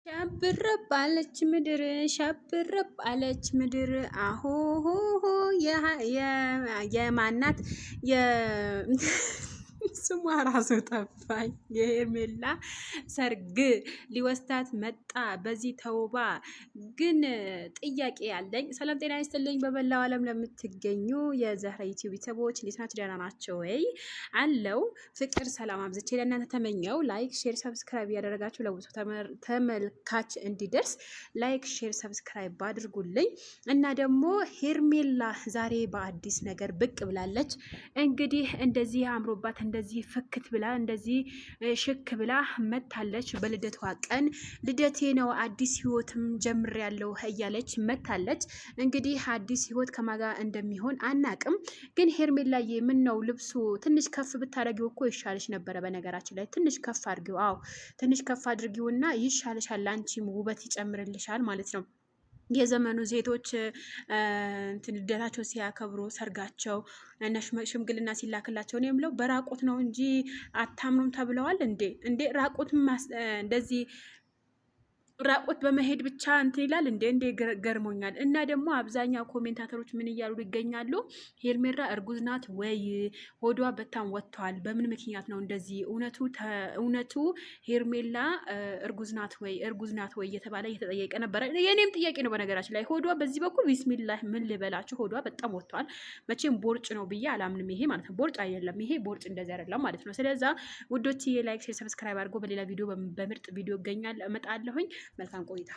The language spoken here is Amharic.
ሸብረብ አለች ምድር ሸብረብ አለች ምድር አሆሆሆ የማናት ስሟ ራሱ ጠፋኝ። የሄርሜላ ሰርግ ሊወስዳት መጣ በዚህ ተውባ። ግን ጥያቄ ያለኝ ሰላም ጤና ይስጥልኝ። በመላው ዓለም ለምትገኙ የዘህራ ዩቲዩብ ቤተሰቦች እንዴት ናችሁ? ደህና ናቸው ወይ? አለው ፍቅር ሰላም አብዝቼ ለእናንተ ተመኘው። ላይክ ሼር ሰብስክራይብ ያደረጋችሁ ለብዙ ተመልካች እንዲደርስ ላይክ ሼር ሰብስክራይብ አድርጉልኝ። እና ደግሞ ሄርሜላ ዛሬ በአዲስ ነገር ብቅ ብላለች። እንግዲህ እንደዚህ አምሮባት እንደዚህ ፍክት ብላ እንደዚህ ሽክ ብላ መታለች። በልደቷ ቀን ልደቴ ነው አዲስ ህይወትም ጀምሬያለሁ እያለች መታለች። እንግዲህ አዲስ ህይወት ከማጋ እንደሚሆን አናቅም። ግን ሄርሜላዬ ምን ነው ልብሱ ትንሽ ከፍ ብታደርጊው እኮ ይሻልሽ ነበረ። በነገራችን ላይ ትንሽ ከፍ አድርጊው። አዎ ትንሽ ከፍ አድርጊውና ይሻልሻል፣ አንቺም ውበት ይጨምርልሻል ማለት ነው። የዘመኑ ሴቶች ልደታቸው ሲያከብሩ ሰርጋቸው እና ሽምግልና ሲላክላቸው ነው የምለው በራቆት ነው እንጂ አታምኑም ተብለዋል እንዴ ራቆት እንደዚህ ራቆት በመሄድ ብቻ እንትን ይላል እንዴ ገርሞኛል። እና ደግሞ አብዛኛው ኮሜንታተሮች ምን እያሉ ይገኛሉ? ሄርሜላ እርጉዝ ናት ወይ ሆዷ በጣም ወጥቷል፣ በምን ምክንያት ነው እንደዚህ? እውነቱ ሄርሜላ እርጉዝ ናት ወይ እየተባለ እየተጠየቀ ነበረ። የኔም ጥያቄ ነው በነገራችን ላይ ሆዷ በዚህ በኩል ቢስሚላህ ምን ልበላችሁ፣ ሆዷ በጣም ወጥቷል። መቼም ቦርጭ ነው ብዬ አላምንም። ይሄ ማለት ነው ቦርጭ አይደለም፣ ይሄ ቦርጭ እንደዚህ አይደለም ማለት ነው። ስለዛ ውዶች ላይክ ሼር ሰብስክራይብ አድርጎ በሌላ ቪዲዮ በምርጥ ቪዲዮ እመጣለሁኝ። መልካም ቆይታ